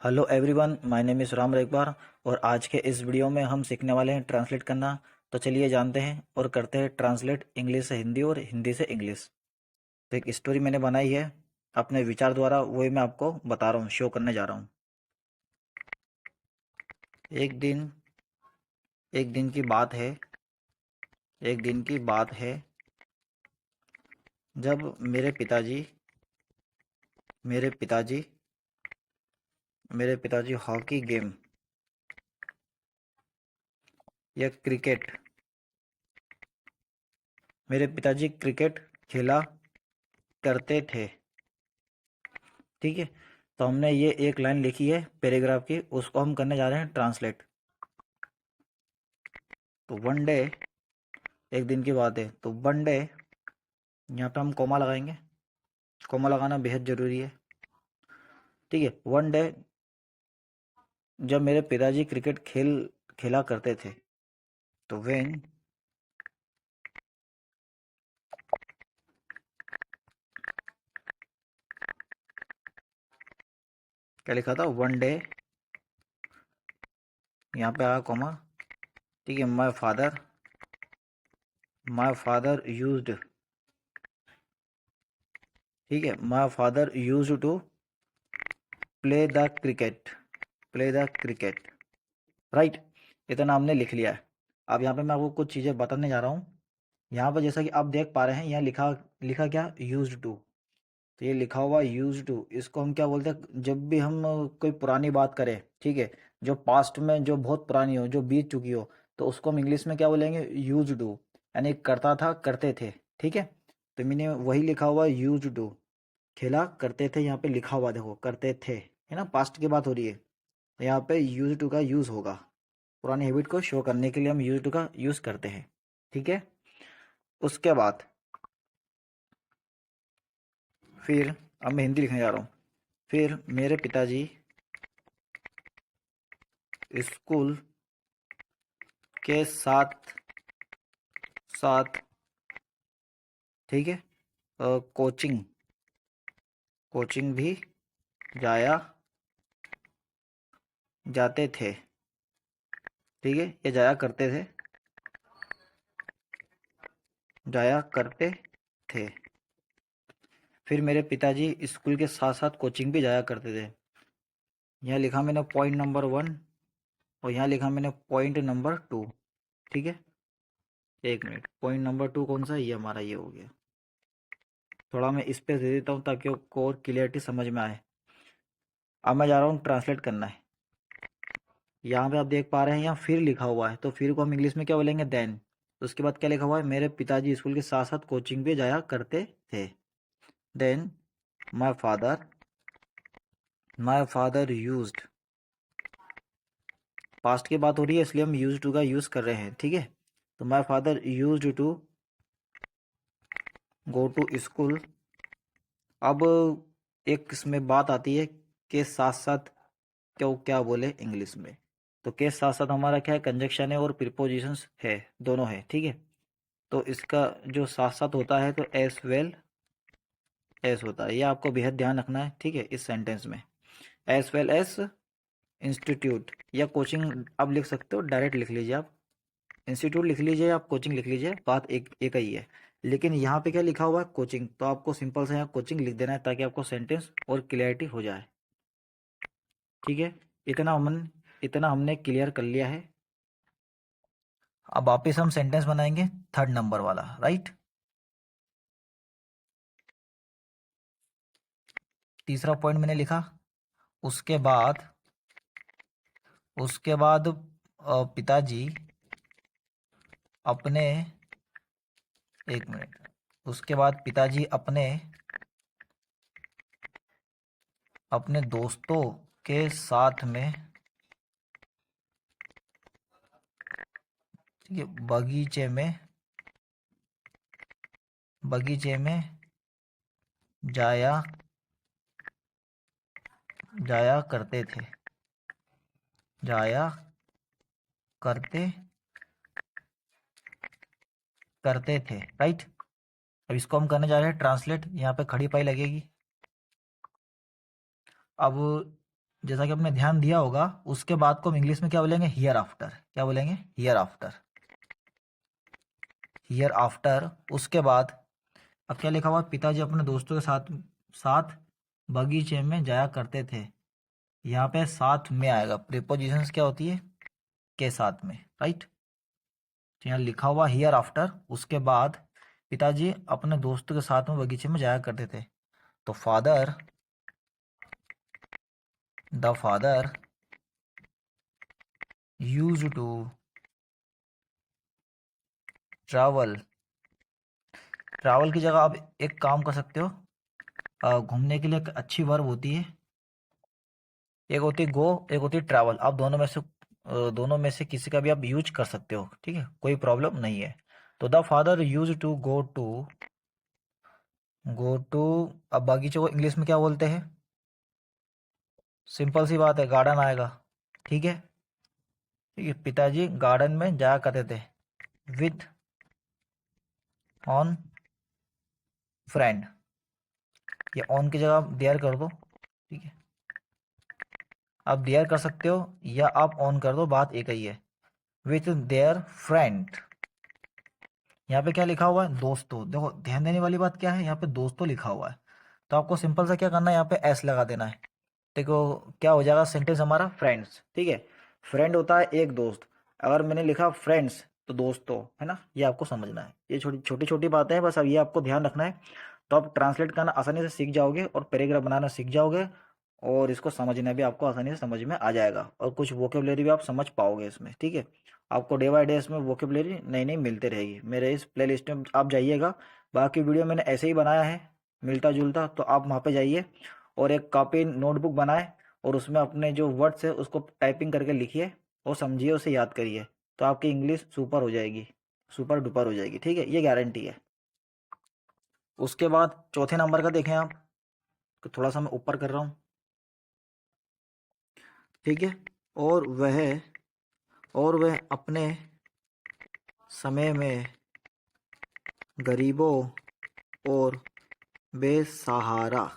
Hello everyone, my name is Ram रेगबार और आज के इस वीडियो में हम सीखने वाले हैं ट्रांसलेट करना। तो चलिए जानते हैं और करते हैं ट्रांसलेट इंग्लिश से हिंदी और हिंदी से इंग्लिश। तो एक स्टोरी मैंने बनाई है अपने विचार द्वारा, वही मैं आपको बता रहा हूँ, शो करने जा रहा हूँ। एक दिन एक दिन की बात है एक दिन की बात है जब मेरे पिताजी मेरे पिताजी हॉकी गेम या क्रिकेट मेरे पिताजी क्रिकेट खेला करते थे। ठीक है, तो हमने ये एक लाइन लिखी है पैराग्राफ की, उसको हम करने जा रहे हैं ट्रांसलेट। तो वन डे, एक दिन की बात है, तो वन डे यहाँ पे हम कोमा लगाएंगे। कोमा लगाना बेहद ज़रूरी है। ठीक है, वन डे जब मेरे पिताजी क्रिकेट खेला करते थे, तो वेन क्या लिखा था, वन डे, यहाँ पे आया कोमा। ठीक है, माई फादर यूज्ड, ठीक है, my father used to play the cricket play the cricket, right. इतना हमने लिख लिया है। अब यहाँ पे मैं आपको कुछ चीज़ें बताने जा रहा हूँ। यहाँ पर जैसा कि आप देख पा रहे हैं, यहाँ लिखा लिखा क्या, यूज्ड टू। तो ये लिखा हुआ यूज्ड टू, इसको हम क्या बोलते हैं, जब भी हम कोई पुरानी बात करें, ठीक है, जो पास्ट में, जो बहुत पुरानी हो, जो बीत चुकी हो, तो उसको हम इंग्लिश में क्या बोलेंगे, यूज्ड टू। यानी करता था, करते थे। ठीक है, तो मैंने वही लिखा हुआ यूज्ड टू, खेला करते थे, यहाँ पे लिखा हुआ देखो, करते थे, है ना, पास्ट की बात हो रही है। तो यहाँ पे यूज्ड टू का यूज होगा, पुरानी हैबिट को शो करने के लिए हम यूज्ड टू का यूज करते हैं। ठीक है, उसके बाद फिर, अब मैं हिंदी लिखने जा रहा हूँ। फिर मेरे पिताजी स्कूल के साथ साथ, ठीक है, कोचिंग कोचिंग भी जाया जाते थे। ठीक है, ये जाया करते थे। फिर मेरे पिताजी स्कूल के साथ साथ कोचिंग भी जाया करते थे। यहाँ लिखा मैंने पॉइंट नंबर 1 और यहाँ लिखा मैंने पॉइंट नंबर 2। ठीक है, एक मिनट, पॉइंट नंबर 2 कौन सा है, ये हमारा ये हो गया। थोड़ा मैं स्पेस दे देता हूँ ताकि आपको और क्लियरिटी समझ में आए। अब मैं जा रहा हूँ ट्रांसलेट करना है। यहाँ पे आप देख पा रहे हैं, यहाँ फिर लिखा हुआ है, तो फिर को हम इंग्लिश में क्या बोलेंगे, देन। तो उसके बाद क्या लिखा हुआ है, मेरे पिताजी स्कूल के साथ साथ कोचिंग भी जाया करते थे। Then my father used, past की बात हो रही है इसलिए हम यूज टू का यूज कर रहे हैं। ठीक है, तो my father used to go to school. अब एक इसमें बात आती है के साथ साथ क्यों क्या बोले इंग्लिश में। तो के साथ साथ हमारा क्या है, कंजक्शन है और प्रीपोजिशंस है, दोनों है। ठीक है, तो इसका जो साथ साथ होता है, तो एस वेल एस होता है, ये आपको बेहद ध्यान रखना है। ठीक है, इस सेंटेंस में एस वेल एस इंस्टीट्यूट या कोचिंग आप लिख सकते हो, डायरेक्ट लिख लीजिए, आप इंस्टीट्यूट लिख लीजिए, आप कोचिंग लिख लीजिए, बात एक एक ही है। लेकिन यहाँ पे क्या लिखा हुआ है, कोचिंग, तो आपको सिंपल से यहाँ कोचिंग लिख देना है ताकि आपको सेंटेंस और क्लियरिटी हो जाए। ठीक है, इतना हमने क्लियर कर लिया है। अब वापिस हम सेंटेंस बनाएंगे, थर्ड नंबर वाला, राइट। तीसरा पॉइंट मैंने लिखा। उसके बाद पिताजी अपने, एक मिनट, उसके बाद पिताजी अपने अपने दोस्तों के साथ में, ठीक है, बगीचे में जाया जाया करते थे जाया करते करते थे, राइट। अब इसको हम करने जा रहे हैं ट्रांसलेट, यहाँ पे खड़ी पाई लगेगी। अब जैसा कि आपने ध्यान दिया होगा, उसके बाद को हम इंग्लिश में क्या बोलेंगे? Here after. क्या बोलेंगे? Here after. Here after. उसके बाद अब क्या लिखा हुआ? पिताजी अपने दोस्तों के साथ साथ बगीचे में जाया करते थे। यहाँ पे साथ में आएगा। प्रीपोजिशंस क्या होती है? के साथ में, राइट। तो यहाँ लिखा हुआ हियर आफ्टर, उसके बाद पिताजी अपने दोस्तों के साथ में बगीचे में जाया करते थे। तो father, the father use to travel. Travel की जगह आप एक काम कर सकते हो, घूमने के लिए एक अच्छी वर्ब होती है, एक होती है गो, एक होती है ट्रैवल। आप दोनों में से किसी का भी आप यूज कर सकते हो, ठीक है, कोई प्रॉब्लम नहीं है। तो the father use to go to. अब बागीचे को इंग्लिश में क्या बोलते हैं? सिंपल सी बात है, गार्डन आएगा। ठीक है, ठीक है। पिताजी गार्डन में जाया करते थे विथ ऑन फ्रेंड। ये ऑन की जगह आप देयर कर दो, ठीक है। आप देयर कर सकते हो या आप ऑन कर दो, बात एक ही है। With their friend. यहाँ पे क्या लिखा हुआ है? दोस्तों। देखो, ध्यान देने वाली बात क्या है, यहाँ पे दोस्तों लिखा हुआ है, तो आपको सिंपल सा क्या करना है, यहाँ पे एस लगा देना है। देखो क्या हो जाएगा सेंटेंस हमारा? फ्रेंड्स। ठीक है, फ्रेंड होता है एक दोस्त। अगर मैंने लिखा फ्रेंड्स तो दोस्तों, है ना, ये आपको समझना है। ये छोटी छोटी छोटी बातें हैं, बस अब ये आपको ध्यान रखना है, तो आप ट्रांसलेट करना आसानी से सीख जाओगे और पैराग्राफ बनाना सीख जाओगे, और इसको समझना भी आपको आसानी से समझ में आ जाएगा, और कुछ वोकेबलरी भी आप समझ पाओगे इसमें। ठीक है, आपको डे बाय डे इसमें वोकेबलरी नई नई मिलती रहेगी। मेरे इस प्ले लिस्ट में आप जाइएगा, बाकी वीडियो मैंने ऐसे ही बनाया है मिलता जुलता, तो आप वहाँ पे जाइए और एक कॉपी नोटबुक बनाए और उसमें अपने जो वर्ड्स है उसको टाइपिंग करके लिखिए और समझिए, उसे याद करिए, तो आपकी इंग्लिश सुपर हो जाएगी, सुपर डुपर हो जाएगी। ठीक है, ये गारंटी है। उसके बाद चौथे नंबर का देखें आप, तो थोड़ा सा मैं ऊपर कर रहा हूँ, ठीक है। और वह अपने समय में गरीबों और बेसहारा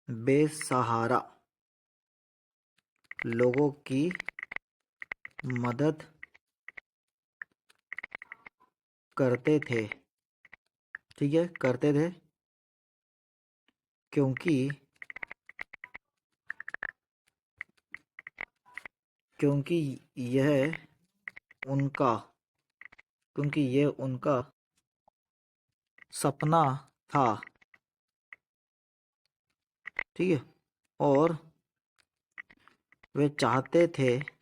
बेसहारा लोगों की मदद करते थे। ठीक है, करते थे, क्योंकि क्योंकि यह उनका क्योंकि यह उनका सपना था। ठीक है, और वे चाहते थे।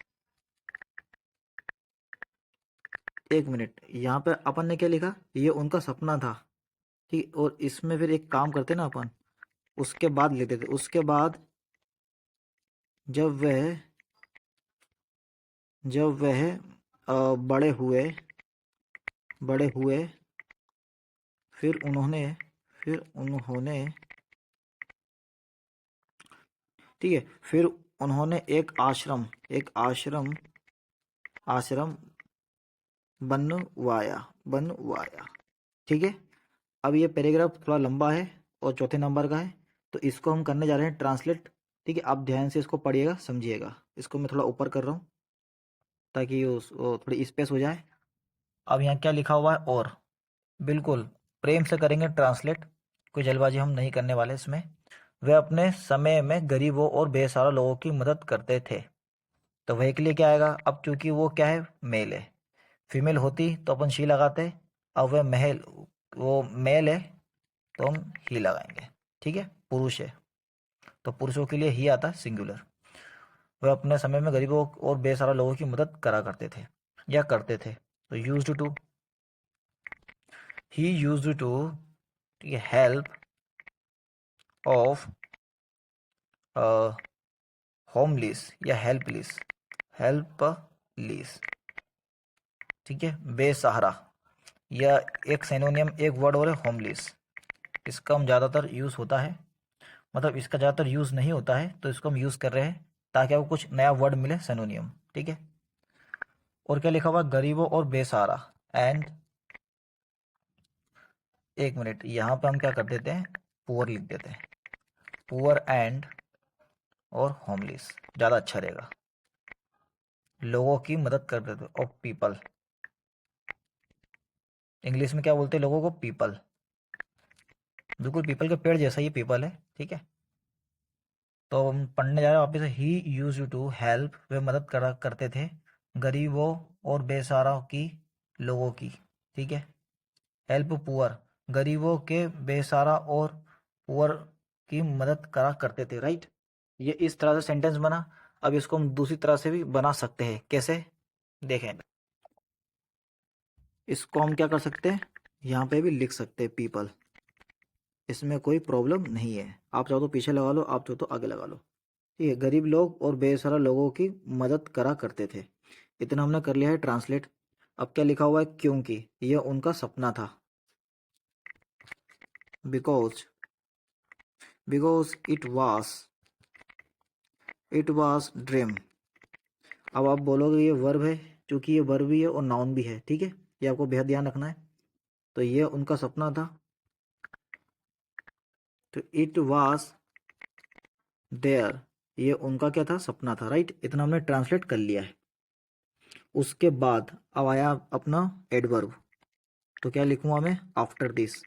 एक मिनट, यहाँ पे अपन ने क्या लिखा? ये उनका सपना था। ठीक, और इसमें फिर एक काम करते ना अपन, उसके बाद लेते थे। उसके बाद जब वह जब वह बड़े हुए, फिर उन्होंने ठीक है, फिर उन्होंने एक आश्रम बनवाया। ठीक है, अब ये पैराग्राफ थोड़ा लंबा है और चौथे नंबर का है, तो इसको हम करने जा रहे हैं ट्रांसलेट। ठीक है, आप ध्यान से इसको पढ़िएगा, समझिएगा। इसको मैं थोड़ा ऊपर कर रहा हूँ ताकि वो थोड़ी स्पेस हो जाए। अब यहाँ क्या लिखा हुआ है? और बिल्कुल प्रेम से करेंगे ट्रांसलेट, कोई जल्दबाजी हम नहीं करने वाले इसमें। वे अपने समय में गरीबों और बेसहारा लोगों की मदद करते थे। तो वह के लिए क्या आएगा? अब चूंकि वो क्या है? मेल है। फीमेल होती तो अपन शी लगाते। अब वो मेल है तो हम ही लगाएंगे। ठीक है, पुरुष है तो पुरुषों के लिए ही आता है, सिंगुलर। वह अपने समय में गरीबों और बेसहारा लोगों की मदद करा करते थे या करते थे। तो used to, he used to help of homeless या हेल्पलेस। ठीक है, बेसहारा, या एक सिनोनियम, एक वर्ड और है होमलेस। इसका हम ज़्यादातर यूज़ होता है, मतलब इसका ज़्यादातर यूज़ नहीं होता है, तो इसको हम यूज़ कर रहे हैं ताकि आपको कुछ नया वर्ड मिले, सिनोनियम। ठीक है, और क्या लिखा हुआ? गरीबों और बेसहारा एंड, एक मिनट, यहाँ पे हम क्या कर देते हैं? पुअर लिख देते हैं। पुअर एंड और होमलेस ज़्यादा अच्छा रहेगा। लोगों की मदद करते थे और पीपल, इंग्लिश में क्या बोलते हैं लोगों को? पीपल। बिल्कुल पीपल के पेड़ जैसा ही पीपल है, ठीक है। तो हम पढ़ने जा रहे हैं वापस से। ही यूज टू हेल्प, वे मदद करा करते थे गरीबों और बेसहारा की, लोगों की, ठीक है। हेल्प पुअर, गरीबों के, बेसहारा और पुअर की मदद करा करते थे, राइट। ये इस तरह से सेंटेंस बना। अब इसको हम दूसरी तरह से भी बना सकते हैं। कैसे? देखें, इसको हम क्या कर सकते हैं, यहाँ पे भी लिख सकते हैं पीपल, इसमें कोई प्रॉब्लम नहीं है। आप चाहो तो पीछे लगा लो, आप चाहो तो आगे लगा लो, ठीक है। गरीब लोग और बेसहारा लोगों की मदद करा करते थे। इतना हमने कर लिया है ट्रांसलेट। अब क्या लिखा हुआ है? क्योंकि यह उनका सपना था। Because, because it was dream. अब आप बोलोगे ये वर्ब है, क्योंकि ये वर्ब भी है और नाउन भी है, ठीक है। ये आपको बेहद ध्यान रखना है। तो ये उनका सपना था, तो इट वाज देयर, ये उनका क्या था? सपना था, राइट। इतना हमने ट्रांसलेट कर लिया है। उसके बाद अब आया अपना एडवर्ब। तो क्या लिखूंगा मैं? After this.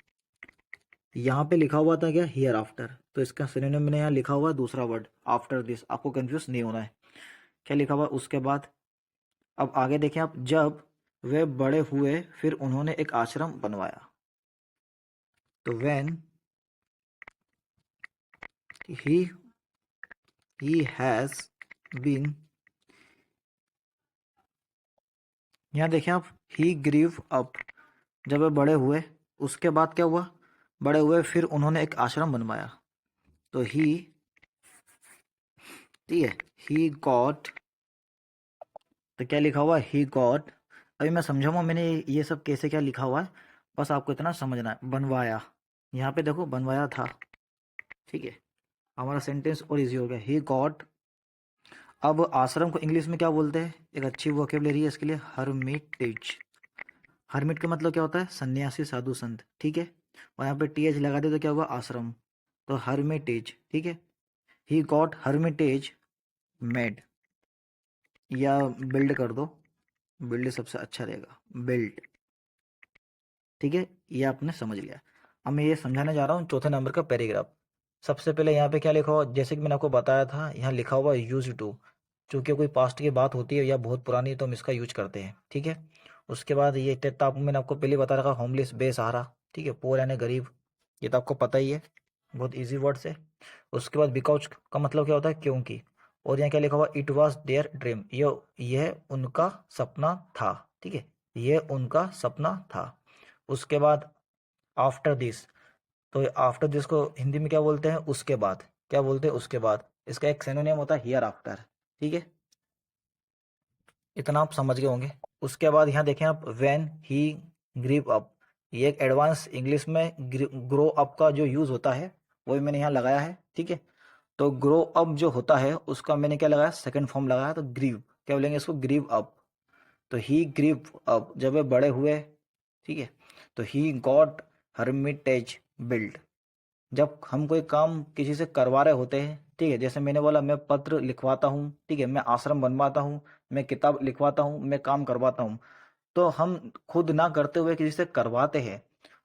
यहाँ पे लिखा हुआ था क्या? हियर आफ्टर, तो इसका सिनोनिम मैंने यहाँ लिखा हुआ है दूसरा वर्ड आफ्टर दिस। आपको कंफ्यूज नहीं होना है। क्या लिखा हुआ उसके बाद? अब आगे देखें आप। जब वे बड़े हुए फिर उन्होंने एक आश्रम बनवाया। तो व्हेन ही हैज बीन, यहाँ देखें आप, ही ग्रीव अप, जब वे बड़े हुए, उसके बाद क्या हुआ? बड़े हुए फिर उन्होंने एक आश्रम बनवाया। तो ही, ठीक है, ही गॉट, तो क्या लिखा हुआ? He got. अभी मैं समझाऊंगा मैंने ये सब कैसे क्या लिखा हुआ है, बस आपको इतना समझना है। बनवाया, यहाँ पे देखो बनवाया था, ठीक है। हमारा सेंटेंस और इजी हो गया। He got. अब आश्रम को इंग्लिश में क्या बोलते हैं? एक अच्छी वोकेबलरी है इसके लिए, हर्मिटेज। हर्मिट का मतलब क्या होता है? सन्यासी, साधु संत, ठीक है। और यहाँ पे टीएच लगा दे तो क्या हुआ? आश्रम। तो हर्मिटेज, ठीक है। ही गॉट हर्मिटेज मेड, या बिल्ड कर दो, बिल्ड सबसे अच्छा रहेगा, बिल्ड, ठीक है। ये आपने समझ लिया। अब मैं ये समझाने जा रहा हूँ चौथे नंबर का पैराग्राफ। सबसे पहले यहाँ पे क्या लिखा हुआ? जैसे कि मैंने आपको बताया था, यहाँ लिखा हुआ यूज टू। चूंकि कोई पास्ट की बात होती है या बहुत पुरानी, तो हम इसका यूज करते हैं, ठीक है। उसके बाद ये तो मैंने आपको पहले बता रखा, होमलेस, बेसहारा, ठीक है। पुअर यानी गरीब, ये तो आपको पता ही है, बहुत ईजी वर्ड्स है। उसके बाद बिकॉज का मतलब क्या होता है? क्योंकि। और यहाँ क्या लिखा हुआ? इट वॉज देयर ड्रीम, यह उनका सपना था, ठीक है। यह उनका सपना था। उसके बाद आफ्टर दिस, तो आफ्टर दिस को हिंदी में क्या बोलते हैं? उसके बाद। क्या बोलते हैं? उसके बाद। इसका एक सिनोनिम होता है हियर आफ्टर, ठीक है। इतना आप समझ गए होंगे। उसके बाद यहाँ देखें आप, व्हेन ही ग्रीव अप, ये एक एडवांस इंग्लिश में ग्रो अप का जो यूज होता है वही मैंने यहाँ लगाया है, ठीक है। तो ग्रो अप जो होता है उसका मैंने क्या लगाया? सेकंड फॉर्म लगाया। तो ग्रीव, क्या बोलेंगे इसको? Grew up. तो ही ग्रीव अप, जब वे बड़े हुए, ठीक है। तो ही गॉट हर्मिटेज बिल्ड, जब हम कोई काम किसी से करवा रहे होते हैं, ठीक है। जैसे मैंने बोला, मैं पत्र लिखवाता हूँ, ठीक है, मैं आश्रम बनवाता हूँ, मैं किताब लिखवाता हूँ, मैं काम करवाता हूँ। तो हम खुद ना करते हुए किसी से करवाते हैं,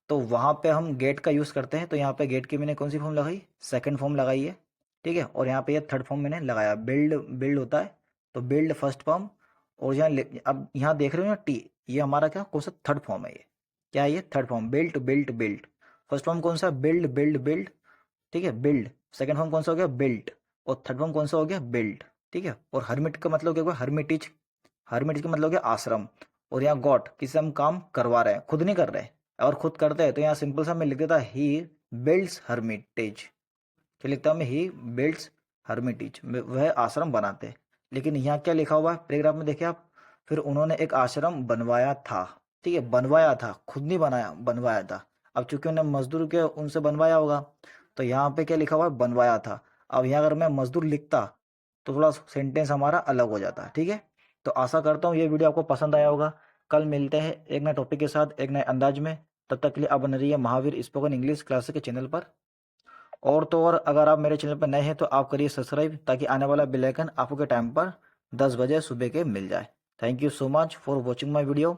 तो वहां पे हम गेट का यूज करते हैं। तो यहाँ पे गेट की मैंने कौन सी फॉर्म लगाई? सेकंड फॉर्म लगाई है, ठीक है। और यहाँ पे ये थर्ड फॉर्म मैंने लगाया, बिल्ड, बिल्ड होता है तो बिल्ड फर्स्ट फॉर्म। और यहाँ अब यहाँ देख रहे हो ना टी, ये हमारा क्या? कौन सा? थर्ड फॉर्म है ये। क्या है ये? Third form. Built, built, built. First form कौन सा? बिल्ड, बिल्ड, बिल्ड, ठीक है, बिल्ड। सेकंड फॉर्म कौन सा हो गया? बिल्ट। और थर्ड फॉर्म कौन सा हो गया? बिल्ट, ठीक है। और हर्मिट का मतलब क्या हुआ? हर्मिटिज। हर्मिटिज का मतलब क्या? आश्रम। और यहाँ गॉट, किसी हम काम करवा रहे हैं, खुद नहीं कर रहे। और खुद करते हैं तो यहाँ सिंपल सा मैं लिख देता, ही बिल्ड्स हर्मिटेज। क्या लिखता हूँ मैं? ही बिल्ड्स हर्मिटेज, वह आश्रम बनाते हैं। लेकिन यहाँ क्या लिखा हुआ है पैराग्राफ में? देखिए आप, फिर उन्होंने एक आश्रम बनवाया था, ठीक है। बनवाया था, खुद नहीं बनाया, बनवाया था। अब चूंकि उन्हें मजदूर के उनसे बनवाया होगा, तो यहाँ पे क्या लिखा हुआ है? बनवाया था। अब यहाँ अगर मैं मजदूर लिखता तो थोड़ा सेंटेंस हमारा अलग हो जाता, ठीक है। तो आशा करता हूँ ये वीडियो आपको पसंद आया होगा। कल मिलते हैं एक नए टॉपिक के साथ, एक नए अंदाज में। तब तक के लिए आप बने रहिए महावीर स्पोकन इंग्लिश क्लासेस के चैनल पर। और तो और अगर आप मेरे चैनल पर नए हैं तो आप करिए सब्सक्राइब, ताकि आने वाला बेल आइकन आपको के टाइम पर 10 बजे सुबह के मिल जाए। Thank you so much for watching my video.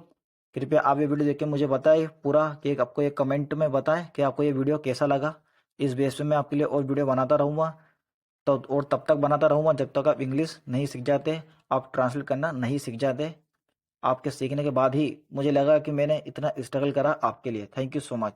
कृपया आप ये वीडियो देख के मुझे बताएं पूरा, कि आपको एक कमेंट में बताएं कि आपको ये वीडियो कैसा लगा। इस बेस पे मैं आपके लिए और वीडियो बनाता रहूँगा, तो और तब तक बनाता रहूँगा जब तक आप इंग्लिश नहीं सीख जाते, आप ट्रांसलेट करना नहीं सीख जाते। आपके सीखने के बाद ही मुझे लगा कि मैंने इतना स्ट्रगल करा आपके लिए। Thank you so much.